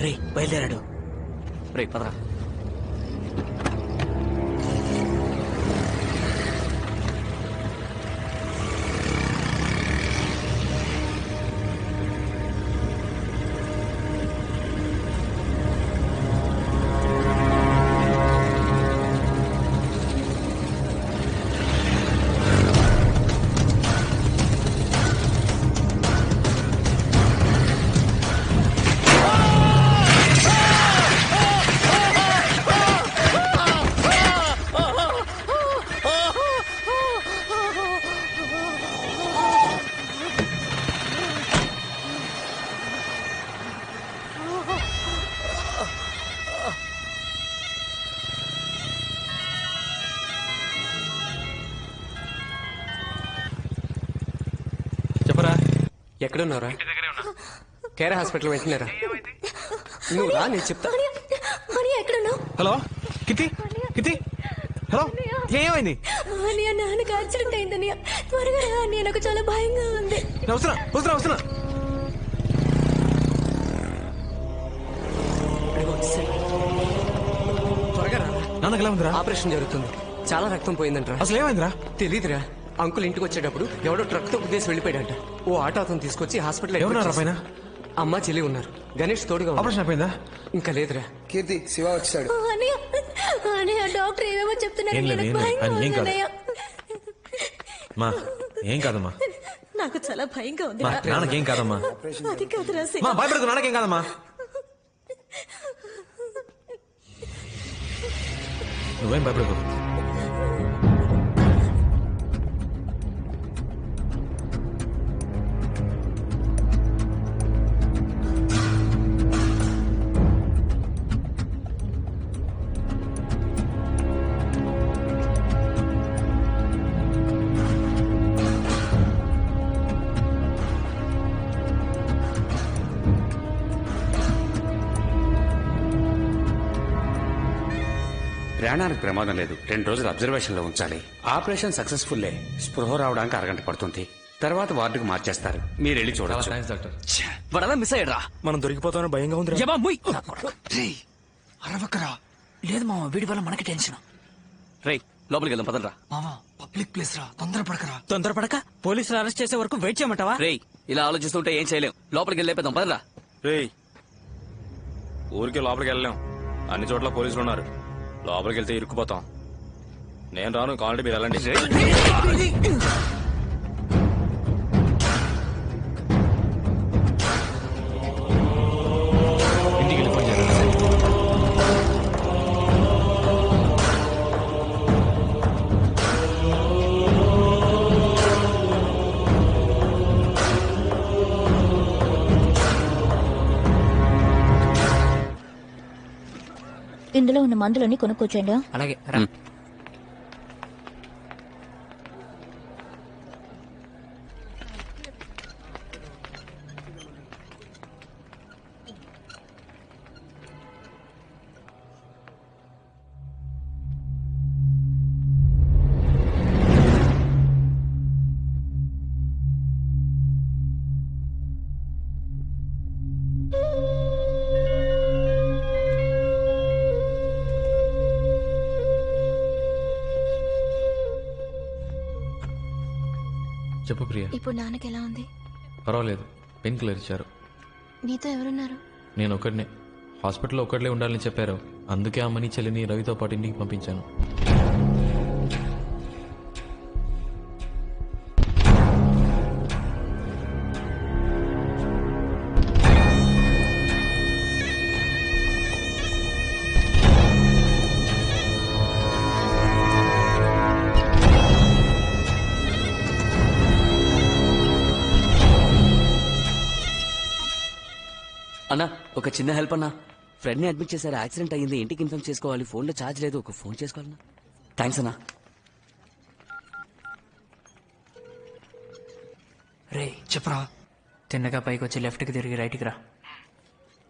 రే బయలుదేరాడు. రే పదరా. చెప్పరా, ఎక్కడున్నారా? కేర్ హాస్పిటల్ వెంటనేరా. నువ్వు రా, నేను చెప్తా. హలో కితి కితి, హలో ఏమైంది? నాన్నకి యాక్సిడెంట్ అయిందని త్వరగా రా. నాకు చాలా భయంగా ఉంది. వస్తున్నా వస్తున్నా వస్తున్నా. త్వరగా రా. నాన్నకి ఎలా ఉందిరా? ఆపరేషన్ జరుగుతుంది. చాలా రక్తం పోయిందంటరా. అసలు ఏమైందిరా? తెలీదురా. అంకుల్ ఇంటికి వచ్చేటప్పుడు ఎవడో ట్రక్ తో ఉద్దేశం వెళ్ళిపోయాడంట. ఓ ఆటో అతను తీసుకొచ్చి హాస్పిటల్. ఎవరున్నారా పైన? అమ్మ చెల్లి ఉన్నారు. గణేష్ తోడుగా ఉన్నారు. ఆపరేషన్ అయిపోయిందా? ఇంకా లేదురా. కీర్తి, శివ వచ్చాడు. డాక్టర్ ఏమేమో చెప్తున్నాడు. ఏం లేదు, నాకు ఏం లేదు. భయంగా ఏం ఉంది కాదు. అన్నయ్య. మా ఏం కాదమ్మా. నాకు చాలా భయంగా ఉంది. మా నాన్నకేం కాదమ్మా. అది కాదురా శివ. మా భయపడకు, నాన్నకేం కాదమ్మా. నువ్వేం భయపడకు. ప్రాణానికి ప్రమాదం లేదు. 2 రోజులు అబ్జర్వేషన్ లో ఉంచాలి. ఆపరేషన్ సక్సెస్ఫుల్లే. స్పృహ రావడానికి అరగంట పడుతుంది. తర్వాత వార్డుకు మార్చేస్తారు. మీరు వెళ్ళి చూడవచ్చు. వాడలా మిస్ అయ్యాడ్రా. మనం దొరికిపోతామని భయంగా ఉంది. అరవకరా. లేదు మామ, వీడి వల్ల మనకి టెన్షన్. రే లోపలికి వెళ్దాం పదరా. మామా, పబ్లిక్ ప్లేస్ రా, తొందరపడకరా. తొందరపడక పోలీసులు అరెస్ట్ చేసే వరకు వెయిట్ చేయమంటావా? రే ఇలా ఆలోచిస్తుంటే ఏం చేయలేం. లోపలికి వెళ్ళేపోదాం పదరా. రేయ్, ఊరికి లోపలికి వెళ్ళలేం. అన్ని చోట్ల పోలీసులు ఉన్నారు. లోపలికి వెళ్తే ఇరుక్కుపోతాం. నేను రాను, కావాలంటే మీరు వెళ్ళండి. ఇంటికి వెళ్ళి ఫోన్ చేయాలి. ఇందులో ఉన్న మందులన్నీ కొనుక్కొచ్చేయండి. అలాగే. చెప్పు ప్రియా. ఇప్పుడు నాన్నకి ఎలా ఉంది? పర్వాలేదు, పెయిన్ కిల్లర్ ఇచ్చారు. నీతో ఎవరున్నారు? నేను ఒక్కడినే. హాస్పిటల్లో ఒక్కడలే ఉండాలని చెప్పారు. అందుకే అమ్మని చెల్లిని రవితో పాటు ఇంటికి పంపించాను. అన్నా ఒక చిన్న హెల్ప్ అన్నా. ఫ్రెండ్ ని అడ్మిట్ చేశారు. యాక్సిడెంట్ అయ్యింది. ఇంటికి ఇన్ఫార్మ్ చేసుకోవాలి. ఫోన్ లో ఛార్జ్ లేదు. ఒక ఫోన్ చేసుకోవాలన్నా. థ్యాంక్స్ అన్నా. రే చెప్పరా. తిన్నగా పైకి వచ్చి లెఫ్ట్కి తిరిగి రైట్కి రా.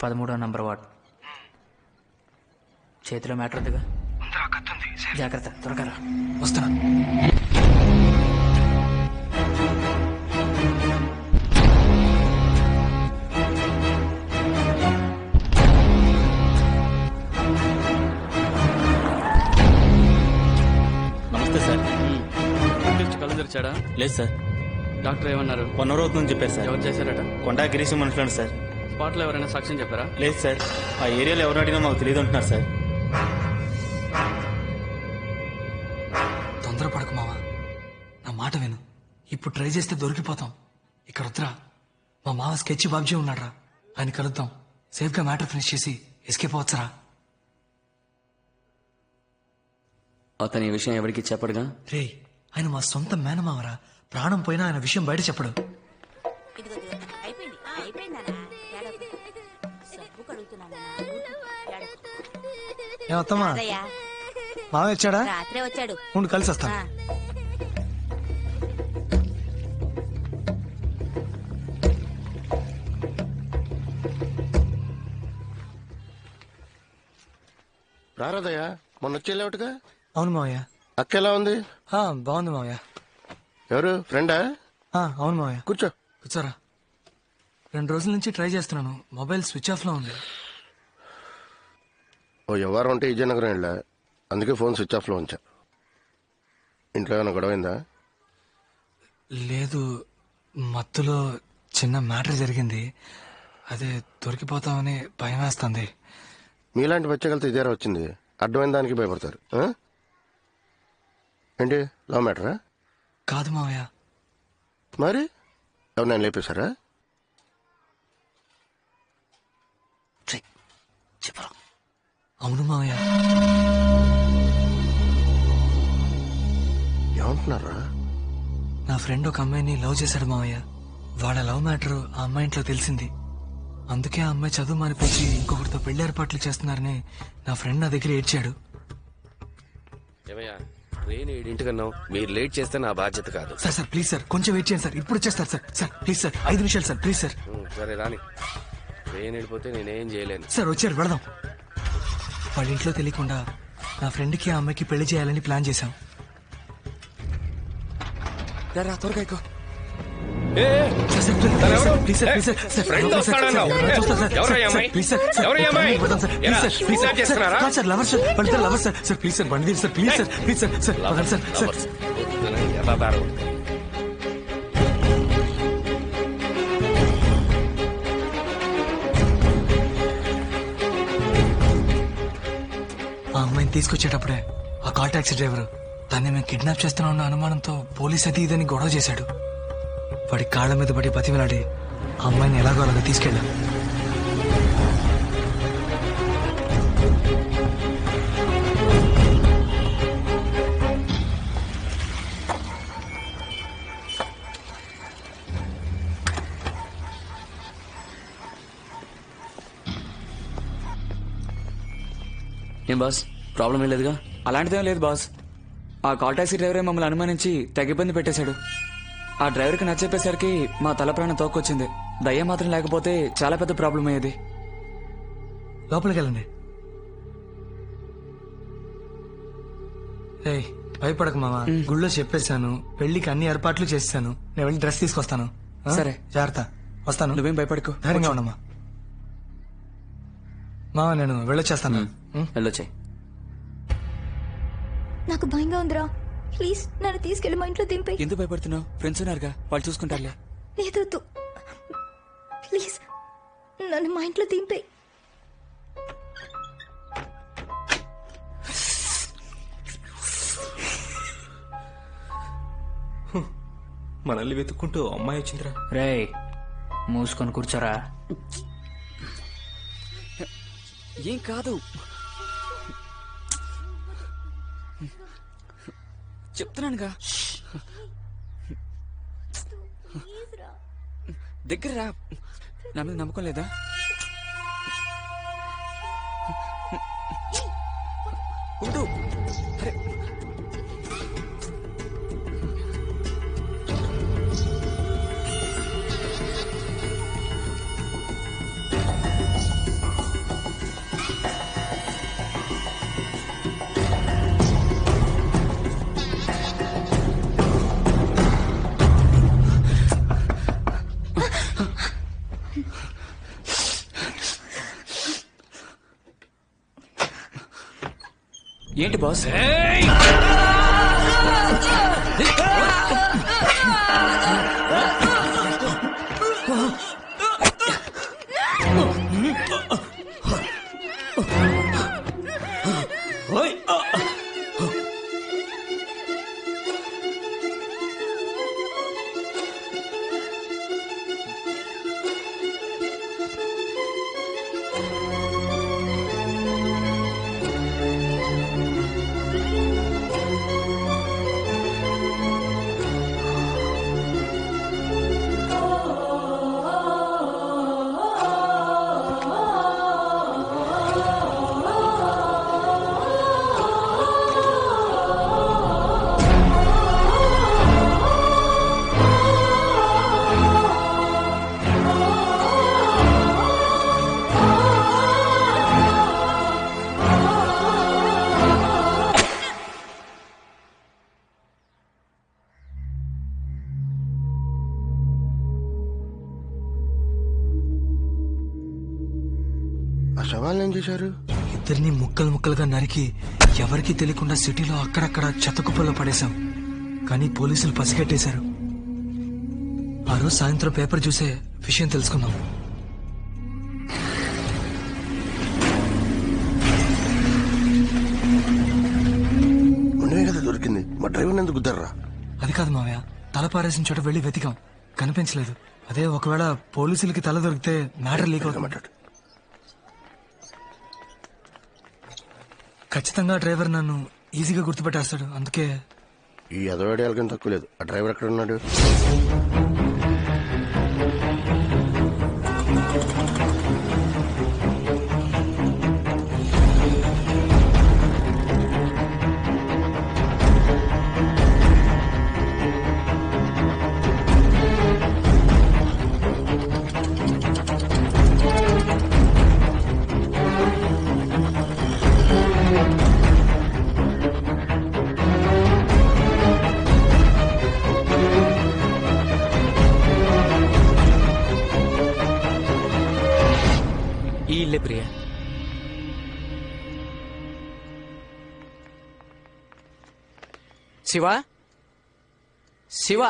13వ నంబర్ వార్డ్. చేతిలో మ్యాటర్ ఉందిగా. జాగ్రత్త, త్వరగా రా. వస్తున్నా. కళ్ళు తెరిచాడా? లేదు సార్. డాక్టర్ ఏమన్నారు? 1 అవర్ అవుతుందని చెప్పారు సార్. ఎవరు చేశారట? కొండా గిరీశం మనుషులు సార్. స్పాట్ లో ఎవరైనా సాక్ష్యం చెప్పారా? లేదు సార్. ఆ ఏరియాలో ఎవరు అడిగినా మాకు తెలియదు అంటున్నారు సార్. తొందరపడకు మావా, నా మాట విను. ఇప్పుడు ట్రై చేస్తే దొరికిపోతాం. ఇక్కడ వద్దురా, మా మావ స్కెచ్ బాబ్జీ ఉన్నాడ్రా, ఆయన కలుద్దాం. సేఫ్ గా మ్యాటర్ ఫినిష్ చేసి ఎస్కేప్ అవచ్చురా. అతని ఈ విషయం ఎవరికి చెప్పడుగా? రే, ఆయన మా సొంత మేనమావరా. ప్రాణం పోయినా ఆయన విషయం బయట చెప్పడు. ఏమత్తమ్మా, మావ వచ్చాడా? రాత్రే వచ్చాడు. ఉండు కలిసి వస్తాను. రారాదయ్యా, మొన్న వచ్చేలేవుగా. అవును మావయ్య. అక్క ఎలా ఉంది? బాగుంది మావయ్య. ఎవరు ఫ్రెండా? అవును మావయ్య. కూర్చో. కూర్చోరా. 2 రోజుల నుంచి ట్రై చేస్తున్నాను, మొబైల్ స్విచ్ ఆఫ్ లో ఉంది. ఓ ఎవరు ఉంటే విజయనగరం వెళ్ళా, అందుకే ఫోన్ స్విచ్ ఆఫ్ లో ఉంచా. ఇంట్లో ఏమైనా గొడవైందా? లేదు, మత్తులో చిన్న మ్యాటర్ జరిగింది. అదే దొరికిపోతామని భయం వేస్తుంది. మీలాంటి బచ్చగలతో ఇదేరా వచ్చింది. అడ్డమైన దానికి భయపడతారు. ఏంటి, లవ్ మ్యాటరా? కాదు మావయ్య. మరి ఎవరు నేను లేపేశారా? చెప్పరా. అవును మావయ్య. ఏమంటున్నారా? నా ఫ్రెండ్ ఒక అమ్మాయిని లవ్ చేశాడు మావయ్య. వాళ్ళ లవ్ మ్యాటర్ ఆ అమ్మాయి ఇంట్లో తెలిసింది. అందుకే ఆ అమ్మాయి చదువు మానిపించి ఇంకొకరితో పెళ్లి ఏర్పాట్లు చేస్తున్నారని నా ఫ్రెండ్ నా దగ్గర ఏడ్చాడు. ట్రైన్ 7 మీరు లేట్ చేస్తే నా బాధ్యత కాదు. సార్ ప్లీజ్ సార్, కొంచెం వెయిట్ చేయండి సార్, ఇప్పుడు వచ్చేస్తారు సార్. సార్ ప్లీజ్ సార్, 5 నిమిషాలు సార్, ప్లీజ్ సార్. సరే రాని, ట్రైన్ వెళ్ళిపోతే నేనేం చేయలేను. సార్ వచ్చారు, వెళదాం. వాళ్ళ ఇంట్లో తెలియకుండా నా ఫ్రెండ్కి ఆ అమ్మాయికి పెళ్లి చేయాలని ప్లాన్ చేశాం. త్వరగా ఎక్కువ. ఆ అమ్మాయిని తీసుకొచ్చేటప్పుడే ఆ కాల్ టాక్సీ డ్రైవర్ దాన్ని మేము కిడ్నాప్ చేస్తున్నామన్న అనుమానంతో పోలీస్ అది ఇదని గొడవ చేశాడు. వాడి కాళ్ళ మీద పడి బతిమలాడి ఆ అమ్మాయిని ఎలాగో అలాగా తీసుకెళ్ళాం. ఏం బాస్, ప్రాబ్లం ఏం లేదుగా? అలాంటిదేం లేదు బాస్. ఆ కాల్ టాక్సీ డ్రైవరే మమ్మల్ని అనుమానించి తెగ ఇబ్బంది పెట్టేశాడు. ఆ డ్రైవర్కి నచ్చేపేసరికి మా తల ప్రాణం తోక్కొచ్చింది. దయ్యం మాత్రం లేకపోతే చాలా పెద్ద ప్రాబ్లం అయ్యేది. లోపలికి వెళ్ళండి. ఏయ్, భయపడకు మామ, గుళ్ళో చెప్పేశాను, పెళ్లికి అన్ని ఏర్పాట్లు చేశాను. నేను వెళ్ళి డ్రెస్ తీసుకొస్తాను. సరే, జాగ్రత్త. వస్తాను. నువ్వేం భయపడకు, ధైర్యంగా ఉండమ్మా. మామ నేను వెళ్ళొచ్చేస్తాను. వెళ్ళొచ్చాయి. నాకు భయంగా ఉందిరా, ప్లీజ్ నన్ను తీసుకెళ్ళి మా ఇంట్లో దింపే. ఎందుకు భయపడుతున్నావు? ఫ్రెండ్స్ ఉన్నారుగా, వాళ్ళు చూసుకుంటారులే. లేదొద్దు, ప్లీజ్ నన్ను మా ఇంట్లో దింపే. మనల్ని వెతుక్కుంటూ అమ్మాయి వచ్చిందిరా. రే మూసుకొని కూర్చోరా. ఏం కాదు, చెప్తున్నానుగా. దగ్గర రా. నా మీద నమ్మకం లేదా? ఉండు. అరే ఏంటి బాస్? ఆ శవాలను ఏం చేశారు? ఇద్దరిని ముక్కలు ముక్కలుగా నరికి ఎవరికీ తెలియకుండా సిటీలో అక్కడక్కడ చెత్తకుప్పల్లో పడేశాం. కానీ పోలీసులు పసిగట్టేశారు. ఆ రోజు సాయంత్రం పేపర్ చూసే విషయం తెలుసుకున్నాం. ఉన్నవే కదా దొరికింది. మా డ్రైవర్ ఎందుకు గుద్దారా? అది కాదు మావయ్య, తల పారేసిన చోట వెళ్లి వెతికాం, కనిపించలేదు. అదే ఒకవేళ పోలీసులకి తల దొరికితే మ్యాటర్ లీక్ అవుతుంది. ఖచ్చితంగా డ్రైవర్ నన్ను ఈజీగా గుర్తుపెట్టేస్తాడు. అందుకే ఈ అదవాడేళ్ళకం తక్కువ లేదు. ఆ డ్రైవర్ ఎక్కడ ఉన్నాడు? ఈ ఇల్లే ప్రియా. శివ, శివ,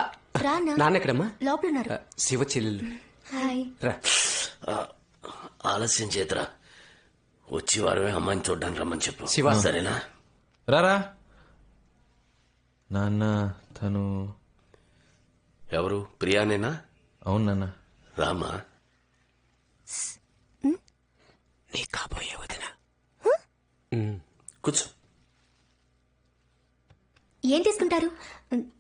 రానా? నాన్న ఎక్కడమ్మా? లోపల ఉన్నారు. శివ చెల్లెలు. హాయ్. రా. ఆలస్యం చేతురా, వచ్చి వారమే అమ్మాయిని చూడడానికి రమ్మని చెప్పు. శివ. సరేనా? రారా నాన్న. తను ఎవరు? ప్రియానేనా? అవును నాన్న. రామా. నీ కాబోయే వదిన. కూర్చో. ఏం తీసుకుంటారు?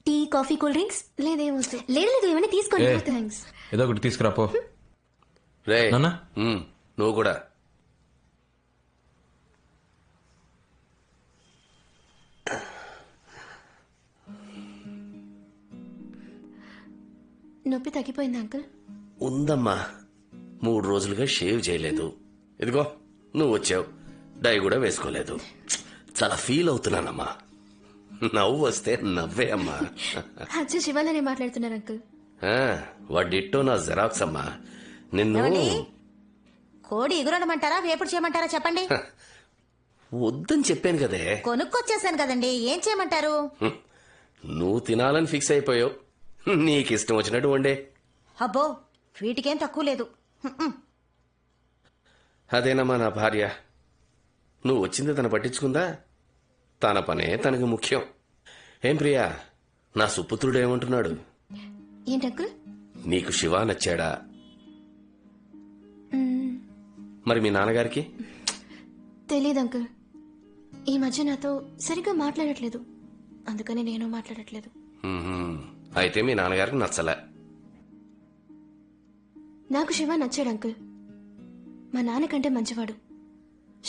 Tea, coffee, cool drinks? లేదేమో. లేదు ఏమైనా తీసుకోండి. ఏ. థ్యాంక్స్. ఏదో ఒకటి తీసుకురాపో. రే నాన్న? నువ్వు కూడా. నొప్పి తగ్గిపోయింది అంకుల్? ఉందమ్మా, 3 రోజులుగా షేవ్ చేయలేదు. ఇదిగో నువ్వు వచ్చావు, డై కూడా వేసుకోలేదు. చాలా ఫీల్ అవుతున్నానమ్మా. నవ్వు వస్తే నవ్వే అమ్మా. అచ్చా, శివాలనే మాట్లాడుతున్నారు అంకుల్. వాడిట్టో నా జెరాక్స్ అమ్మా. నిన్ను కోడి ఎగురడమంటారా వేపుడు చేయమంటారా చెప్పండి. వద్దని చెప్పాను కదే. కొనుక్కొచ్చేసాను కదండి, ఏం చేయమంటారు? నువ్వు తినాలని ఫిక్స్ అయిపోయావు. నీకిష్టం వచ్చినట్టు వండే. అబ్బో, వీటికేం తక్కువ లేదు. అదేనమ్మా నా భార్య. నువ్వు వచ్చింది తను పట్టించుకుందా? తన పనే తనకు ముఖ్యం. ఏం ప్రియా, నా సుపుత్రుడు ఏమంటున్నాడు? ఏంటి అంకుల్? నీకు శివ నచ్చాడా? మరి మీ నాన్నగారికి? తెలీదు అంకుల్. ఈ మధ్య నాతో సరిగ్గా మాట్లాడట్లేదు, అందుకని నేను మాట్లాడట్లేదు. అయితే మీ నాన్నగారికి నచ్చలే. నాకు శివ నచ్చాడు అంకుల్. మా నాన్నకంటే మంచివాడు.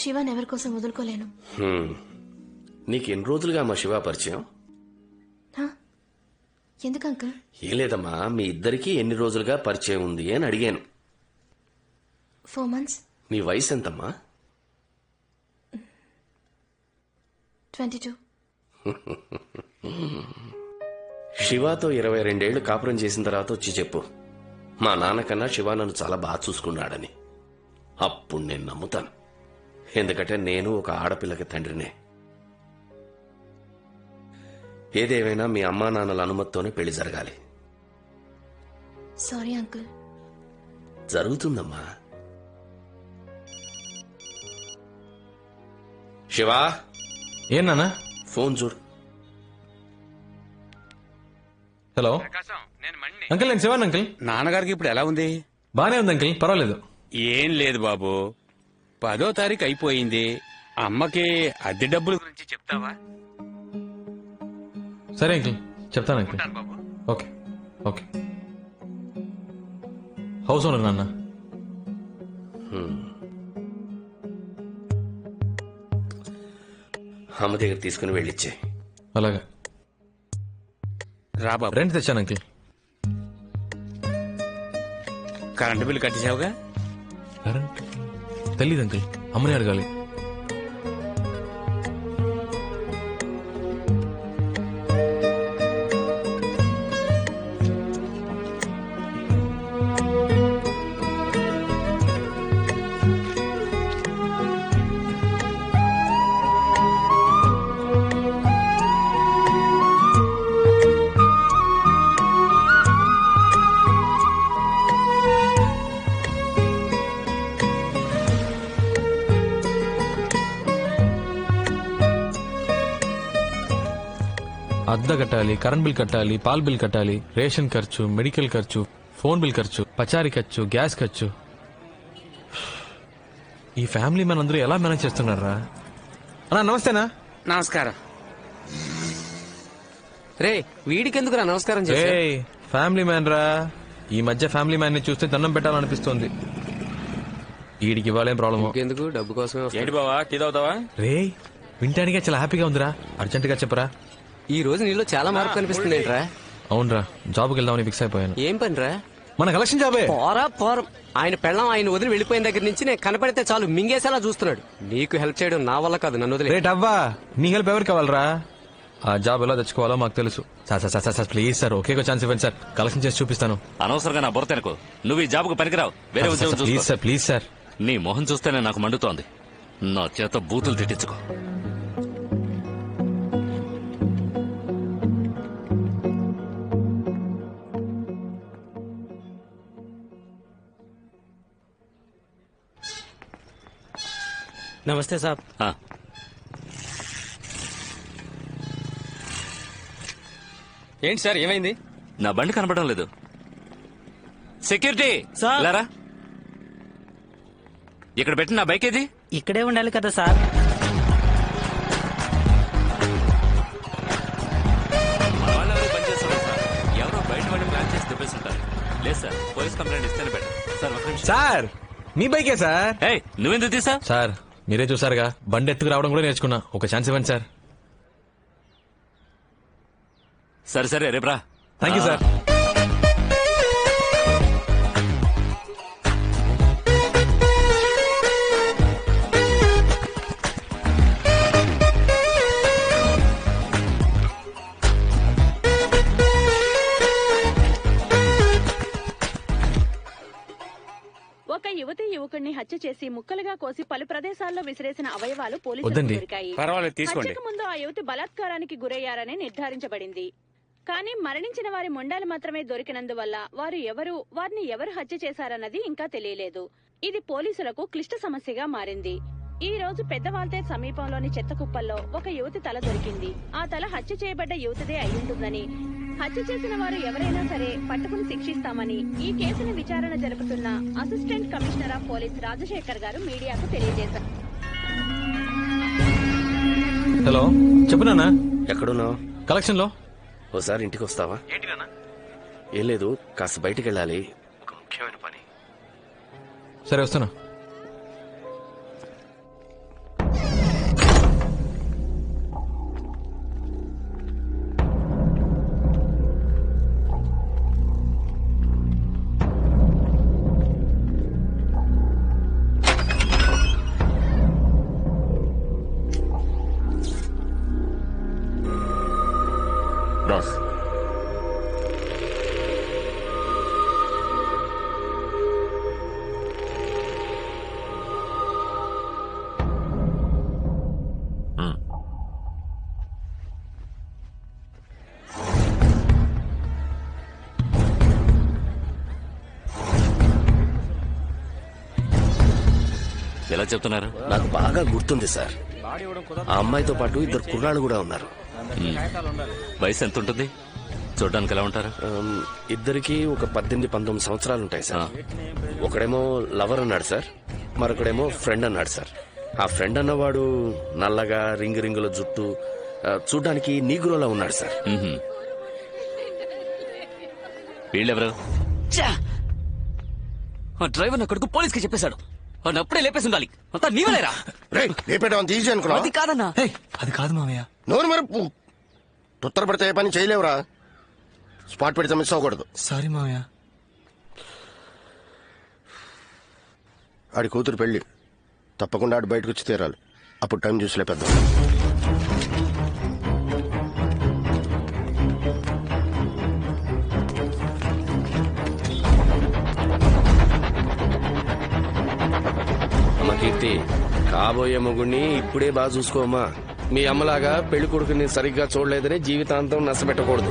శివాన్ ఎవరి కోసం వదులుకోలేను. నీకు ఎన్ని రోజులుగా మా శివ పరిచయం? ఎందుకు అంకుల్? ఏం లేదమ్మా, మీ ఇద్దరికి ఎన్ని రోజులుగా పరిచయం ఉంది అని అడిగాను. 4 months. నీ వయసు ఎంతమ్మా? 22. శివాతో 22 ఏళ్లు కాపురం చేసిన తర్వాత వచ్చి చెప్పు, మా నాన్నకన్నా శివ నన్ను చాలా బాగా చూసుకున్నాడని. అప్పుడు నేను నమ్ముతాను. ఎందుకంటే నేను ఒక ఆడపిల్లకి తండ్రినే. ఏదేమైనా మీ అమ్మా నాన్నల అనుమతితోనే పెళ్లి జరగాలి. Sorry uncle. జరుగుతుందమ్మా. శివా, ఏం నాన్న? ఫోన్ చూడు. హలో అంకుల్, నేను శివాన్ అంకుల్. నాన్నగారికి ఇప్పుడు ఎలా ఉంది? బానే ఉంది అంకుల్, పర్వాలేదు. ఏం లేదు బాబు, 10వ తారీఖు అయిపోయింది. అమ్మకి అద్దె డబ్బుల గురించి చెప్తావా? సరే అంకుల్, చెప్తాను uncle. Okay okay. House owner నాన్న. అమ్మ దగ్గర తీసుకుని వెళ్ళిచ్చే. అలాగా. రా బాబు. రెంట్ తెచ్చాను అంకుల్. కరెంటు బిల్లు కట్టేసావుగా? కరెంట్ తెలీదు అంకుల్, అమ్మని అడగాలి. అద్దె కట్టాలి, కరెంట్ బిల్ కట్టాలి, పాల్ బిల్ కట్టాలి, రేషన్ ఖర్చు, మెడికల్ ఖర్చు, ఫోన్ బిల్ ఖర్చు, పచారీ ఖర్చు, గ్యాస్ ఖర్చు. ఈ ఫ్యామిలీ మ్యాన్ అందరూ ఎలా మేనేజ్ చేస్తున్నారా? అన్నా నమస్తేనా. నమస్కారం. రే వీడికెందుకురా నమస్కారం చేసా? ఫ్యామిలీ మ్యాన్ రా. ఈ మధ్య ఫ్యామిలీ మ్యాన్ ని చూస్తే దండం పెట్టాలనిపిస్తోంది. వీడికి ఇవ్వాలేం ప్రాబ్లమ్. ఎందుకు డబ్బు కోసమే వస్తా. ఏంటి బావా, టీ తాగుతావా? రే వింటానికే చాలా హ్యాపీగా ఉందిరా. అర్జెంట్ గా చెప్పరా. ఈ రోజు నీలో చాలా మార్పు కనిపిస్తుంది ఏంట్రా? అవునరా, జాబ్కి వెళ్దామని ఫిక్స్ అయిపోయాను. ఏం పనిరా? మన కలెక్షన్ జాబే. పోరం. ఆయన పెళ్ళం ఆయన వదిలి వెళ్ళిపోయిన దగ్గర నుంచి నేను కనపడితే చాలు మింగేసేలా చూస్తున్నాడు. నీకు హెల్ప్ చేయడం నా వల్ల కాదు, నన్ను వదిలే. రేట్ అవ్వా, నీ హెల్ప్ ఎవరికి కావాలరా? ఆ జాబ్ ఎలా తెచ్చుకోవాలో మాకు తెలుసు. Sir please sir, okay chance ఇవ్వండి సార్, కలెక్షన్ చేసి చూపిస్తాను. అనవసరంగా నా బుర్ర తినకు. నువ్వు ఈ జాబ్కు పనికిరావు. వేరే ఉద్యోగం చూసుకో. Please sir, please sir. నీ మొహం చూస్తేనే నాకు మండుతోంది. నా చేత బూతులు తిట్టించుకో. నమస్తే సాబ్. ఏంటి సార్, ఏమైంది? నా బండి కనపడడం లేదు. సెక్యూరిటీ లేరా, ఇక్కడ పెట్టి నా బైక్ ఏది? ఇక్కడే ఉండాలి కదా సార్. మన వాళ్ళు ఎవరో పని చేస్తున్నారు సార్. ఎవరో బయట వాళ్ళు ప్లాన్ చేసి తెప్పేస్తుంటారు. లేదు సార్, పోలీస్ కంప్లైంట్ ఇస్తేనే బెటర్. సార్ ఒక నిమిషం. సార్ మీ బైకే సార్. నువ్వెందుకు తీసా? సార్ మీరే చూసారుగా, బండి ఎత్తుకు రావడం కూడా నేర్చుకున్నా. ఒక ఛాన్స్ ఇవ్వండి సార్. సరే రేపురా. Thank you sir. ఒక యువతి యువకుడిని హత్య చేసి ముక్కలుగా కోసి పలు ప్రదేశాల్లో విసిరేసిన అవయవాలు వద్దండి. పోలీసులకు దొరికాయి. పర్వాలేదు, తీసుకోండి. హత్యకు ముందు ఆ యువతి బలాత్కారానికి గురయ్యారని నిర్ధారించబడింది. కానీ మరణించిన వారి మొండాలు మాత్రమే దొరికినందువల్ల వారిని ఎవరు హత్య చేశారన్నది ఇంకా తెలియలేదు. ఇది పోలీసులకు క్లిష్ట సమస్యగా మారింది. ఈ రోజు పెద్దవాల్తేర్ సమీపంలోని చెత్త కుప్పల్లో ఒక యువతి తల దొరికింది. ఆ తల హత్య చేయబడ్డ యువతిదే అయ్యుంటుందని, హత్య చేసిన వారు ఎవరైనా సరే పట్టుకుని శిక్షిస్తామని ఈ కేసుని విచారణ జరుపుతున్న assistant commissioner of police Rajasekhar గారు మీడియాకు తెలియజేశారు. హలో, చెప్పు నాన్న. ఎక్కడున్నావు? కలెక్షన్ లో. ఓసారి ఇంటికి వస్తావా? ఏం లేదు, కాస్త బయటికి వెళ్ళాలి, ఒక ముఖ్యమైన పని. సరే వస్తున్నా. బాస్, ఎలా చెప్తున్నారు? నాకు బాగా గుర్తుంది సార్. ఆ అమ్మాయితో పాటు 2 కుర్రాళ్ళు కూడా ఉన్నారు. వయసు ఎంత ఉంటుంది? చూడడానికి ఎలా ఉంటారు? ఇద్దరికి ఒక 18-19 సంవత్సరాలు ఉంటాయి సార్. ఒకడేమో లవర్ అన్నాడు సార్, మరొకడేమో ఫ్రెండ్ అన్నాడు సార్. ఆ ఫ్రెండ్ అన్నవాడు నల్లగా రింగుల జుట్టు, చూడ్డానికి నీగ్రోలా ఉన్నాడు సార్. వీళ్ళెవరు? డ్రైవర్ నా కొడుకు పోలీస్కి చెప్పేశాడు. వాడిని అప్పుడే లేపేసి ఉండాలి. అంతా నీవలేరా? లేపేయడం ఈజీ అనుకున్నా. అది కాదన్నా. అది కాదు మావయ్య. నోరు మరి తొత్తర పడితే ఏ పని చేయలేవురా. స్పాట్ పెడితే మిస్ అవ్వకూడదు. సారీ మావయ్య. ఆడి కూతురు పెళ్లి, తప్పకుండా ఆడు బయటకు వచ్చి తీరాలి. అప్పుడు టైం చూసి లేపేద్దాం. అమ్మ కీర్తి, కాబోయే మొగుడిని ఇప్పుడే బాగా చూసుకోమ్మా. మీ అమ్మలాగా పెళ్లి కొడుకుని సరిగ్గా చూడలేదని జీవితాంతం నష్టపెట్టకూడదు.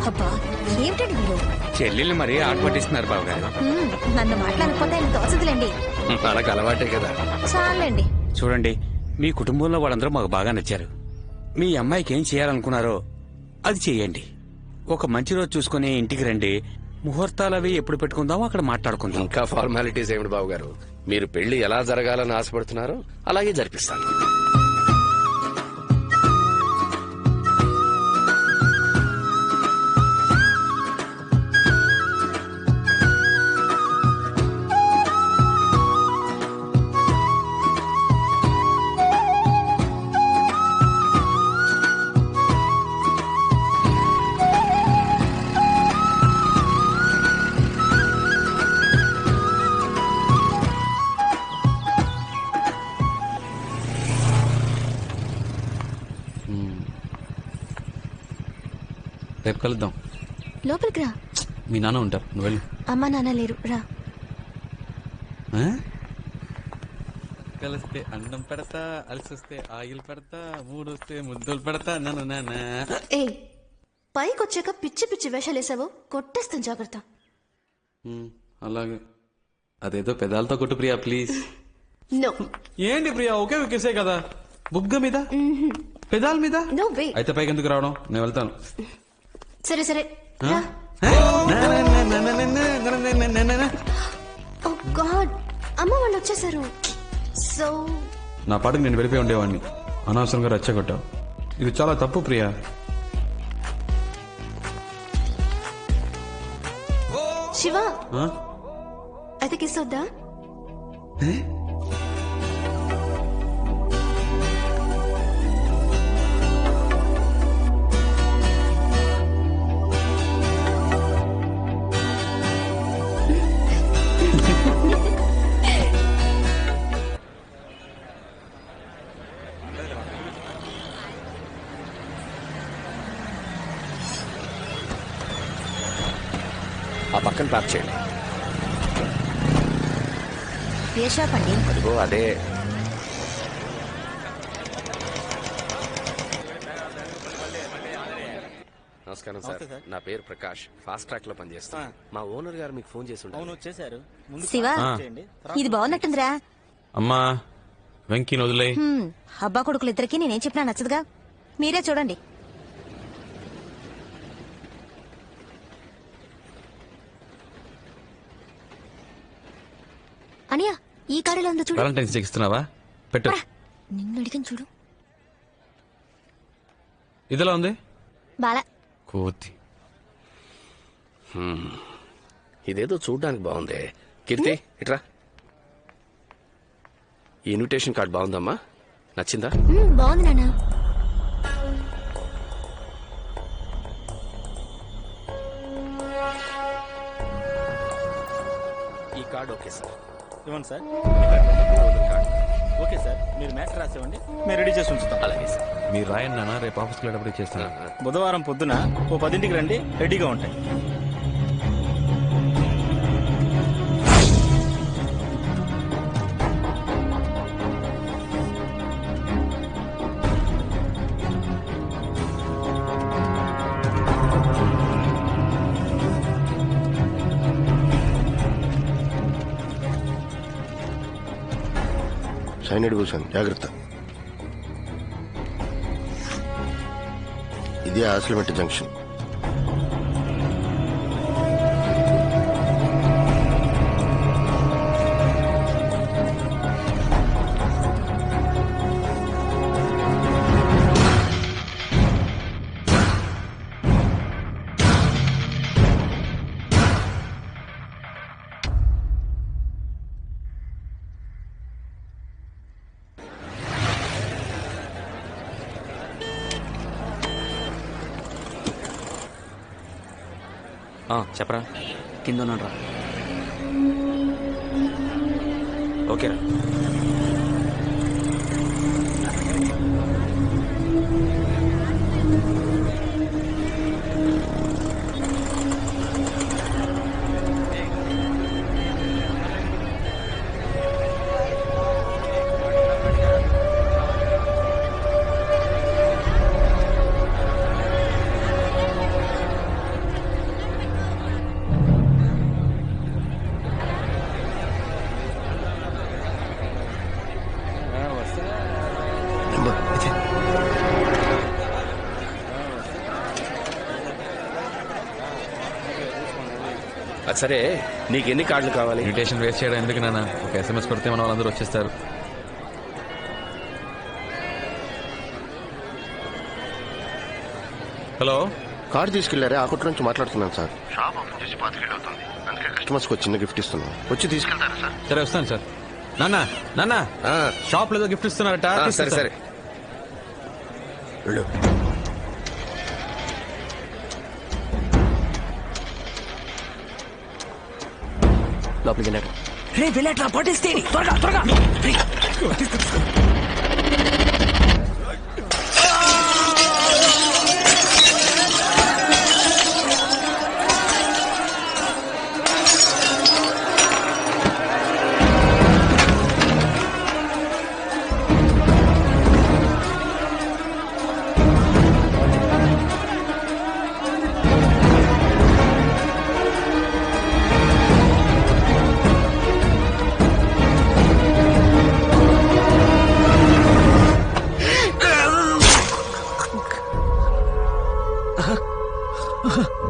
ఏమిటండి మీరు? చెల్లెళ్ళు మరీ ఆట పట్టిస్తున్నారు బాబు గారు. నన్ను మాట్లాడకపోతే ఆయన తోచదులేండి. మనకు అలవాటే కదా. చాలండి. చూడండి, మీ కుటుంబంలో వాళ్ళందరూ మాకు బాగా నచ్చారు. మీ అమ్మాయికి ఏం చేయాలనుకున్నారో అది చెయ్యండి. ఒక మంచి రోజు చూసుకుని ఇంటికి రండి. ముహూర్తాలు అవి ఎప్పుడు పెట్టుకుందామో అక్కడ మాట్లాడుకుందాం. ఇంకా ఫార్మాలిటీస్ ఏమిటి బాబు గారు? మీరు పెళ్లి ఎలా జరగాలని ఆశపడుతున్నారో అలాగే జరిపిస్తాను. రేపు కలుద్దాం. లోపలికి రా. మీ నాన్న ఉంటారు, నువ్వు వెళ్ళు. అమ్మా నాన్న లేరు, రా. కలిస్తే అన్నం పెడతా, అలసిస్తే ఆయిల్ పెడతా, మూడొస్తే ముద్దులు పెడతా. నన్ను ఏ పైకి వచ్చాక పిచ్చి పిచ్చి వేషాలు వేసావు, కొట్టేస్తాను, జాగ్రత్త. అలాగే. అదేదో పెదాలతో కొట్టు ప్రియా, ప్లీజ్. నో. ఏంటి ప్రియా, ఒకే ఒకేసే కదా. బుగ్గ మీద, పెదాల మీద. No way. అయితే పైకి ఎందుకు రావడం, నేను వెళ్తాను. సరే సరే రా. ఓ గాడ్, అమ్మ వాళ్ళు వచ్చేసారు. సో నా పాటికి నేను వెళ్ళిపోయి ఉండేవాడిని, అనవసరంగా రెచ్చగొట్టావు. ఇది చాలా తప్పు ప్రియా. శివ, అయితే కిస్ వద్దా? ఆ పక్కన ప్యాక్ చేయండి. ఏ షాప్ అండి? అదిగో అదే. నమస్కారం సార్, నా పేరు ప్రకాష్, ఫాస్ట్ ట్రాక్ లో పనిచేస్తాను. మా ఓనర్ గారు మీకు ఫోన్ చేసి ఉంటారు. శివ, ఇది బాగున్నట్టుందిరా. అమ్మా వెంకీని వదిలే. అబ్బా కొడుకులు ఇద్దరికి నేనేం చెప్పినా నచ్చదుగా, మీరే చూడండి. అనియా, ఈ కారులో ఉందో చూడు. వాలంటైన్స్ డే ఇస్తున్నావా? పెట్టు. నిన్ను అడిగాను చూడు. ఇదిలా ఉంది బాలా. కోతి. ఇదేదో చూడ్డానికి బాగుంది. కీర్తి ఇట్రా. ఈ ఇన్విటేషన్ కార్డ్ బాగుందమ్మా, నచ్చిందా? బాగుంది నాన్న. ఈ కార్డ్ ఓకే సార్. ఇవ్వండి సార్. ఓకే సార్, మీరు మ్యాటర్ రాసివ్వండి, మేము రెడీ చేసి ఉంచుతాం. అలాగే సార్. మీరు రాయండి నాన్న, రేపు ఆఫీస్కి వెళ్ళేటప్పుడు చేస్తాను. బుధవారం పొద్దున 10ంటికి రండి, రెడీగా ఉంటాయి. సైనైడ్ పూసాను, జాగ్రత్త. ఇది ఆసిలిమెట్ జంక్షన్. చెప్పరా. కింద ఉన్నాడు రా. ఓకేరా. సరే, నీకు ఎన్ని కార్డులు కావాలి? ఇన్విటేషన్ వేస్ట్ చేయడం ఎందుకు నాన్న? ఒక SMS కొడితే మన వాళ్ళందరూ వచ్చేస్తారు. హలో, కార్ తీసుకెళ్లారే, ఆ కొట్టు నుంచి మాట్లాడుతున్నాను సార్. షాప్ ఓపెన్ చేసి 5 ఏళ్ళు అవుతుంది, అందుకే కస్టమర్స్ కి చిన్న గిఫ్ట్ ఇస్తున్నాను. వచ్చి తీసుకెళ్తారా సార్? సరే వస్తాను సార్. నాన్న షాప్ లో ఏదో గిఫ్ట్ ఇస్తున్నారట. సరే సరే వెళ్ళు. లోపలికి వెళ్ళాడు. రే వెళ్ళట్రా, పట్టేస్తే త్వరగా త్వరగా. Ha ha ha!